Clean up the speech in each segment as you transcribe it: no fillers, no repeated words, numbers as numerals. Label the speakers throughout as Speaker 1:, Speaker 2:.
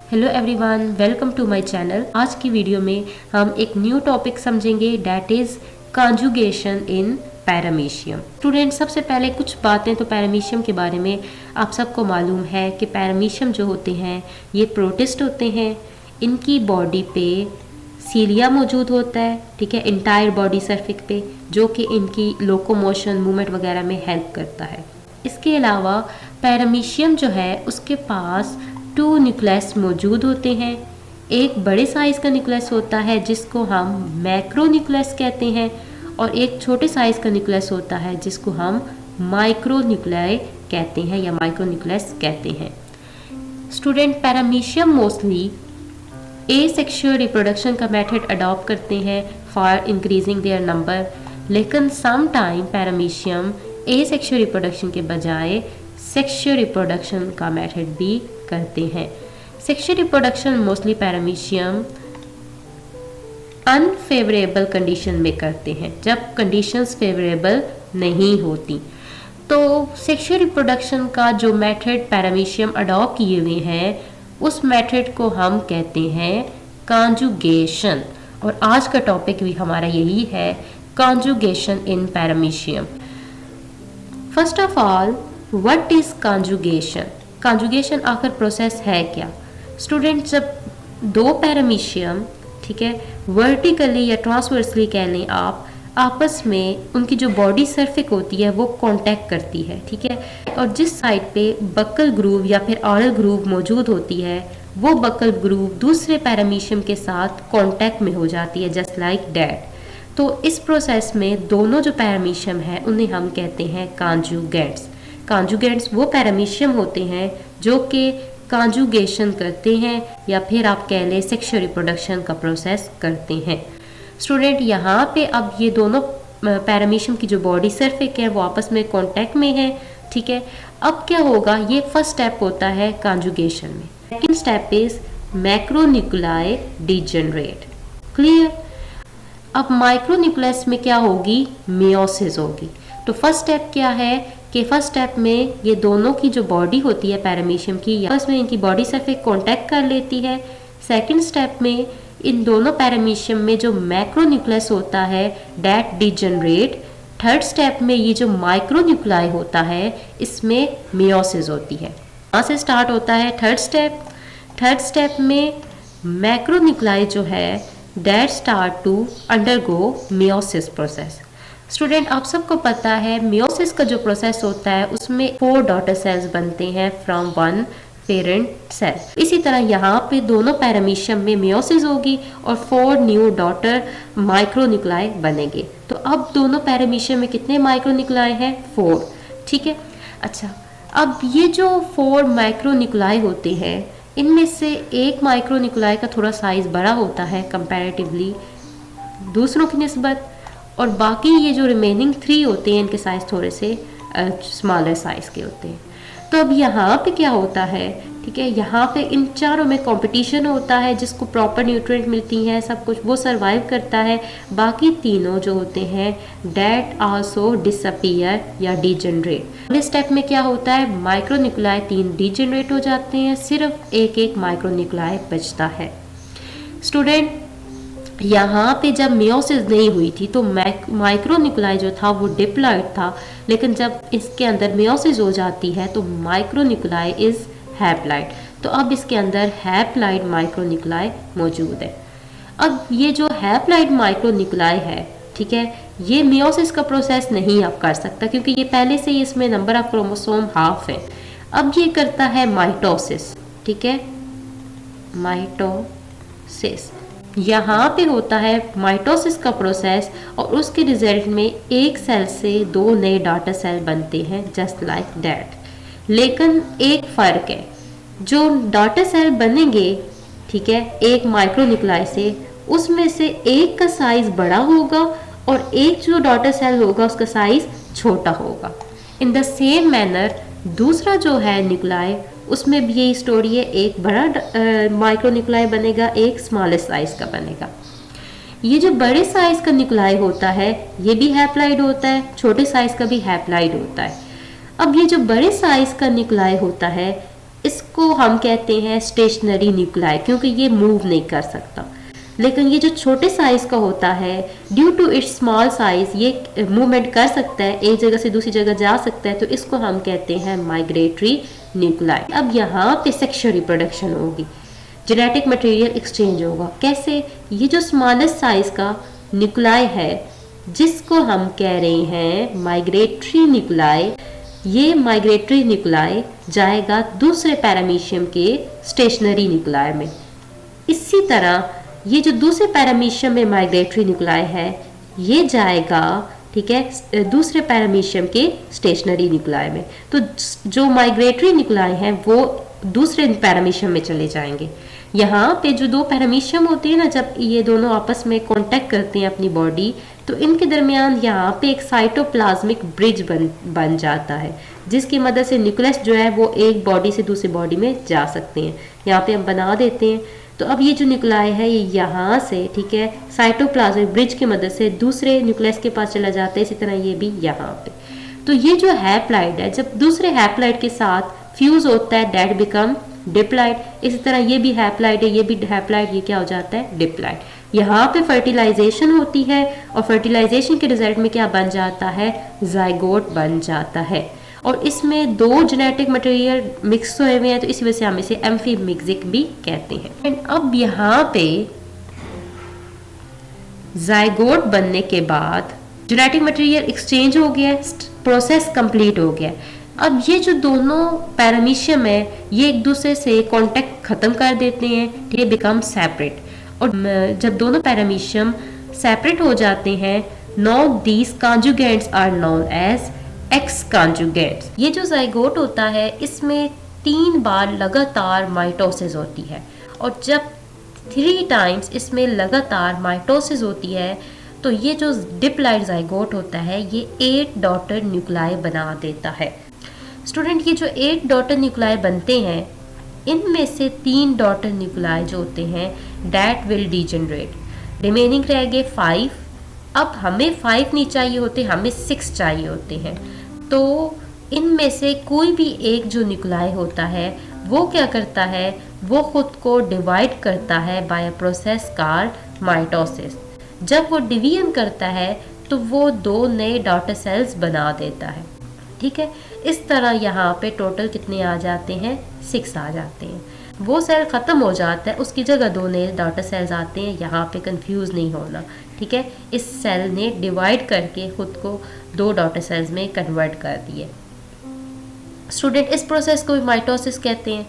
Speaker 1: Hello everyone, welcome to my channel. आज की video में हम एक न्यू टॉपिक समझेंगे, that is conjugation in paramecium. Student, सबसे पहले कुछ बातें तो पैरामीशियम के बारे में आप सबको मालूम है कि पैरामीशियम जो होते हैं ये प्रोटिस्ट होते हैं। इनकी बॉडी पे सीलिया मौजूद होता है, ठीक है, इंटायर बॉडी सरफेस पे, जो कि इनकी लोकोमोशन मूवमेंट वगैरह में हेल्प करता है। इसके अलावा पैरामीशियम जो है उसके पास 2 न्यूक्लियस मौजूद होते हैं। एक बड़े साइज़ का न्यूक्लियस होता है जिसको हम मैक्रो न्यूक्लियस कहते हैं, और एक छोटे साइज़ का न्यूक्लियस होता है जिसको हम माइक्रो न्यूक्लियाई कहते हैं या माइक्रो न्यूक्लियस कहते हैं। Student, paramecium mostly asexual reproduction का मेथड अडॉप्ट करते हैं फॉर इंक्रीजिंग देयर नंबर, लेकिन some time paramecium asexual reproduction के बजाय सेक्सुअल रिप्रोडक्शन का मेथड भी करते हैं। Sexual reproduction mostly paramecium unfavourable condition में करते हैं, जब कंडीशंस फेवरेबल नहीं होती। तो सेक्सुअल रिप्रोडक्शन का जो मेथड पैरामीशियम अडॉप्ट किए हुए हैं उस मेथड को हम कहते हैं कॉन्जुगेशन, और आज का टॉपिक भी हमारा यही है, conjugation in paramecium. First of all, what is conjugation? Conjugation आखिर प्रोसेस है क्या? स्टूडेंट, जब दो पैरामीशियम, ठीक है, वर्टिकली या ट्रांसवर्सली कह लें आप, आपस में उनकी जो बॉडी सरफेस होती है वो कांटेक्ट करती है, ठीक है, और जिस साइड पे बक्कल ग्रूव या फिर ऑरल ग्रूव मौजूद होती है वो बक्कल ग्रूव दूसरे पैरामीशियम के साथ कांटेक्ट में हो जाती है, जस्ट लाइक दैट। तो इस प्रोसेस में दोनों जो पैरामीशियम है उन्हें हम कहते हैं कॉन्जुगेंट्स। कॉन्जुगेंट्स वो पैरामीशियम होते हैं जो कि कॉन्जुगेशन करते हैं या फिर आप कह लें सेक्सुअल रिप्रोडक्शन का प्रोसेस करते हैं। स्टूडेंट, यहाँ पे अब ये दोनों पैरामीशियम की जो बॉडी सरफेस है वो आपस में कांटेक्ट में है, ठीक है। अब क्या होगा, ये फर्स्ट स्टेप होता है कॉन्जुगेशन में। Second step is macronuclei degenerate. Clear? अब माइक्रोन्यूक्लियस में क्या होगी, मियोसिस होगी। तो फर्स्ट स्टेप क्या है कि फर्स्ट स्टेप में ये दोनों की जो बॉडी होती है पैरामीशियम की, आपस में इनकी बॉडी सरफेस कांटेक्ट कर लेती है। सेकंड स्टेप में इन दोनों पैरामीशियम में जो मैक्रोन्यूक्लियस होता है दैट डीजनरेट। थर्ड स्टेप में ये जो माइक्रोन्यूक्लियाई होता है इसमें मियोसिस होती है। यहाँ से स्टार्ट होता है थर्ड स्टेप। थर्ड स्टेप में मैक्रोन्यूक्लियाई जो है that start to undergo meiosis process. Student, आप सबको पता है मियोसिस का जो प्रोसेस होता है उसमें 4 डॉटर सेल्स बनते हैं फ्रॉम 1 पेरेंट सेल। इसी तरह यहाँ पे दोनों पैरामीशियम में मियोसिस होगी और 4 न्यू डॉटर माइक्रोन्यूक्लियाई बनेंगे। तो अब दोनों पैरामीशियम में कितने माइक्रोन्यूक्लियाई हैं? 4, ठीक है। अच्छा, अब ये जो 4 माइक्रोन्यूक्लियाई होते हैं इनमें से एक माइक्रोन्यूक्लियाई का थोड़ा साइज बड़ा होता है कंपैरेटिवली दूसरों की निस्बत, और बाकी ये जो रिमेनिंग 3 होते हैं इनके साइज थोड़े से स्मॉलर साइज के होते हैं। तो अब यहाँ पे क्या होता है, ठीक है, यहाँ पे इन चारों में कंपटीशन होता है, जिसको प्रॉपर न्यूट्रिएंट मिलती हैं, सब कुछ वो सरवाइव करता है। बाकी तीनों जो होते हैं डेट आल्सो डिसअपीयर या डीजनरेट। अगले स्टेप में क्या होता है, माइक्रोन्यूक्लियाई 3 डीजनरेट हो जाते हैं, सिर्फ एक माइक्रोन्यूक्लियाई बचता है। स्टूडेंट, यहाँ पे जब मियोसिस नहीं हुई थी तो माइक्रोन्यूक्लियाई जो था वो डिप्लॉइड था, लेकिन जब इसके अंदर मियोसिस हो जाती है तो माइक्रोन्यूक्लियाई इज हैप्लॉइड। तो अब इसके अंदर हैप्लॉइड माइक्रोन्यूक्लियाई मौजूद है। अब ये जो हैप्लॉइड माइक्रोन्यूक्लियाई है, ठीक है, ये मियोसिस का प्रोसेस नहीं अब कर सकता क्योंकि ये पहले से ही इसमें नंबर ऑफ क्रोमोसोम हाफ है। अब ये करता है माइटोसिस, ठीक है, माइटोसिस। यहाँ पे होता है माइटोसिस का प्रोसेस और उसके रिजल्ट में एक सेल से 2 नए डॉटर सेल बनते हैं, जस्ट लाइक दैट। लेकिन एक फ़र्क है, जो डॉटर सेल बनेंगे, ठीक है, एक माइक्रोन्यूक्लियाई से, उसमें से एक का साइज बड़ा होगा और एक जो डॉटर सेल होगा उसका साइज छोटा होगा। इन द सेम मैनर दूसरा जो है न्यूक्लियाई, उसमें भी यही स्टोरी है, एक बड़ा माइक्रोन्यूक्लियाई बनेगा, एक स्मॉलेस्ट साइज का बनेगा। ये जो बड़े साइज का न्यूक्लियाई होता है ये भी हैप्लॉइड होता है, छोटे साइज का भी हैप्लॉइड होता है। अब ये जो बड़े साइज का न्यूक्लियाई होता है इसको हम कहते हैं स्टेशनरी न्यूक्लियाई, क्योंकि ये मूव नहीं कर सकता। लेकिन ये जो छोटे साइज का होता है, due to its small size, ये मूवमेंट कर सकता है, एक जगह से दूसरी जगह जा सकता है, तो इसको हम कहते हैं माइग्रेटरी न्यूक्लियाई। अब यहाँ पे सेक्सुअल रिप्रोडक्शन होगी, जेनेटिक मटेरियल एक्सचेंज होगा। कैसे? ये जो स्मॉलेस्ट साइज का न्यूक्लियाई है जिसको हम कह रहे हैं माइग्रेटरी न्यूक्लियाई, ये माइग्रेटरी न्यूक्लियाई जाएगा दूसरे पैरामीशियम के स्टेशनरी न्यूक्लियाई में। इसी तरह ये जो दूसरे पैरामीशियम में माइग्रेटरी न्यूक्लियाई है ये जाएगा, ठीक है, दूसरे पैरामीशियम के स्टेशनरी न्यूक्लियाई में। तो जो माइग्रेटरी न्यूक्लियाई है वो दूसरे पैरामीशियम में चले जाएंगे। यहाँ पे जो दो पैरामीशियम होते हैं ना, जब ये दोनों आपस में कांटेक्ट करते हैं अपनी बॉडी, तो इनके दरमियान यहाँ पे एक साइटोप्लाज्मिक ब्रिज बन जाता है, जिसकी मदद से न्यूक्लियस जो है वो एक बॉडी से दूसरी बॉडी में जा सकते हैं। यहाँ पे हम बना देते हैं। तो अब ये जो न्यूक्लियाई है ये यहाँ से, ठीक है, साइटोप्लाज्मिक ब्रिज की मदद से दूसरे न्यूक्लियस के पास चला जाता है। इसी तरह ये भी यहाँ पे। तो ये जो हैप्लाइड है, जब दूसरे हैप्लाइड के साथ फ्यूज होता है, दैट बिकम डिप्लाइड। इसी तरह ये भी हैप्लाइड है, ये भी हैप्लाइड, ये क्या हो जाता है? डिप्लाइड। यहाँ पे फर्टिलाइजेशन होती है और फर्टिलाइजेशन के रिजल्ट में क्या बन जाता है? जाइगोट बन जाता है। और इसमें दो जेनेटिक मटेरियल मिक्स हुए हुए हैं, तो इसी वजह से हम इसे एम्फीमिक्सिक भी कहते हैं। एंड अब यहाँ पे जाइगोट बनने के बाद जेनेटिक मटेरियल एक्सचेंज हो गया, प्रोसेस कंप्लीट हो गया। अब ये जो दोनों पैरामीशियम है ये एक दूसरे से कांटेक्ट खत्म कर देते हैं, ठीक है, बिकम सेपरेट। और जब दोनों पैरामीशियम सेपरेट हो जाते हैं, now these conjugants are known as exconjugants. ये जो जाइगोट होता है इसमें 3 बार लगातार माइटोसिस होती है, और जब 3 टाइम्स इसमें लगातार माइटोसिस होती है तो ये जो डिप्लाइड जाइगोट होता है ये 8 डॉटर न्यूक्लियाई बना देता है। स्टूडेंट, ये जो 8 डॉटर न्यूक्लियाई बनते हैं इनमें से 3 डॉटर न्यूक्लियाई जो होते हैं दैट विल डिजेनरेट, रिमेनिंग रह गए 5। अब हमें 5 नहीं चाहिए होते, हमें 6 चाहिए होते हैं। तो इनमें से कोई भी एक जो न्यूक्लियाई होता है वो क्या करता है? वो खुद को डिवाइड करता है by a process called mitosis. जब वो डिवीजन करता है तो वो 2 नए डॉटर सेल्स बना देता है, ठीक है। इस तरह यहाँ पे टोटल कितने आ जाते हैं? 6 आ जाते हैं। वो सेल ख़त्म हो जाता है, उसकी जगह 2 नए डॉटर सेल्स आते हैं। यहाँ पे कंफ्यूज नहीं होना, ठीक है। इस सेल ने डिवाइड करके खुद को 2 डॉटर सेल्स में कन्वर्ट कर दिए। स्टूडेंट, इस प्रोसेस को माइटोसिस कहते हैं।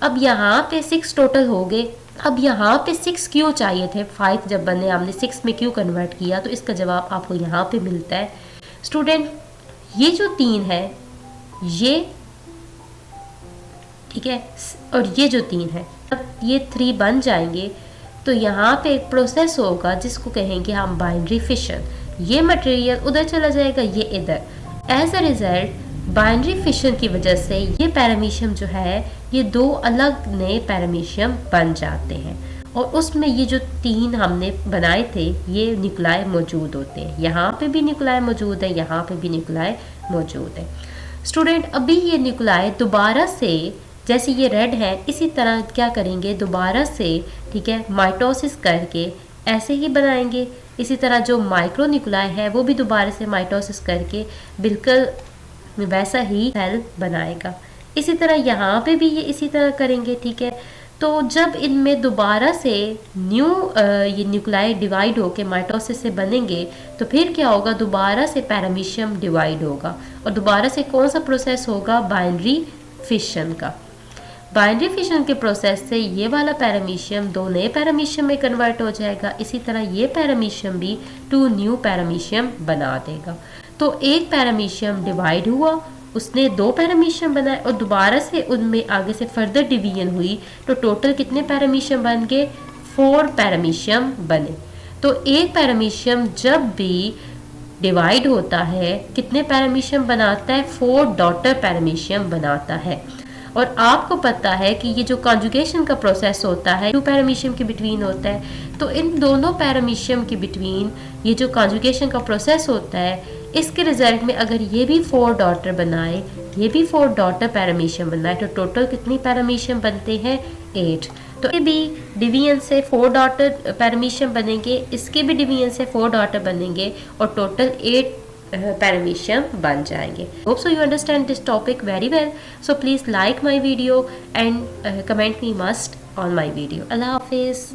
Speaker 1: अब यहाँ पे 6 टोटल हो गए। अब यहाँ पे 6 क्यों चाहिए थे? 5 जब बने, हमने 6 में क्यों कन्वर्ट किया? तो इसका जवाब आपको यहाँ पे मिलता है। स्टूडेंट, ये जो 3 है ये, ठीक है, और ये जो 3 है, अब ये 3 बन जाएंगे तो यहाँ पे एक प्रोसेस होगा जिसको कहेंगे हम बाइनरी फिशन। ये मटेरियल उधर चला जाएगा, ये इधर। As a result binary fission की वजह से ये पैरामीशियम जो है ये 2 अलग नए पैरामीशियम बन जाते हैं, और उसमें ये जो 3 हमने बनाए थे ये न्यूक्लियाई मौजूद होते हैं। यहाँ पे भी न्यूक्लियाई मौजूद है, यहाँ पे भी न्यूक्लियाई मौजूद है। स्टूडेंट, अभी ये न्यूक्लियाई दोबारा से, जैसे ये रेड है, इसी तरह क्या करेंगे? दोबारा से, ठीक है, माइटोसिस करके ऐसे ही बनाएंगे। इसी तरह जो माइक्रो न्यूक्लियाई है वो भी दोबारा से माइटोसिस करके बिल्कुल वैसा ही सेल बनाएगा। इसी तरह यहाँ पे भी ये इसी तरह करेंगे, ठीक है। तो जब इनमें दोबारा से ये न्यूक्लियाई डिवाइड होके माइटोसिस से बनेंगे तो फिर क्या होगा? दोबारा से पैरामीशियम डिवाइड होगा, और दोबारा से कौन सा प्रोसेस होगा? बाइनरी फिशन का। बाइनरी फिशन के प्रोसेस से ये वाला पैरामीशियम 2 नए पैरामीशियम में कन्वर्ट हो जाएगा। इसी तरह ये पैरामीशियम भी 2 न्यू पैरामीशियम बना देगा। तो एक पैरामीशियम डिवाइड हुआ, उसने 2 पैरामीशियम बनाए, और दोबारा से उनमें आगे से फर्दर डिवीजन हुई तो टोटल कितने पैरामीशियम बन गए? 4 पैरामीशियम बने। तो एक पैरामीशियम जब भी डिवाइड होता है कितने पैरामीशियम बनाता है? 4 डॉटर पैरामीशियम बनाता है। और आपको पता है कि ये जो कॉन्जुगेशन का प्रोसेस होता है 2 पैरामीशियम के बिटवीन होता है, तो इन दोनों पैरामीशियम के बिटवीन ये जो कॉन्जुगेशन का प्रोसेस होता है इसके रिजल्ट में अगर ये भी 4 डॉटर बनाए, ये भी 4 डॉटर पैरामीशियम बनाए, तो टोटल कितनी पैरामीशियम बनते हैं? 8। तो ये भी डिवीजन से 4 डॉटर पैरामीशियम बनेंगे, इसके भी डिवीजन से 4 डॉटर बनेंगे और टोटल 8 पैरामीशियम बन जाएंगे। Hope so you understand this topic very well. So please like my video and comment me must on my video. अल्लाह हाफिज़।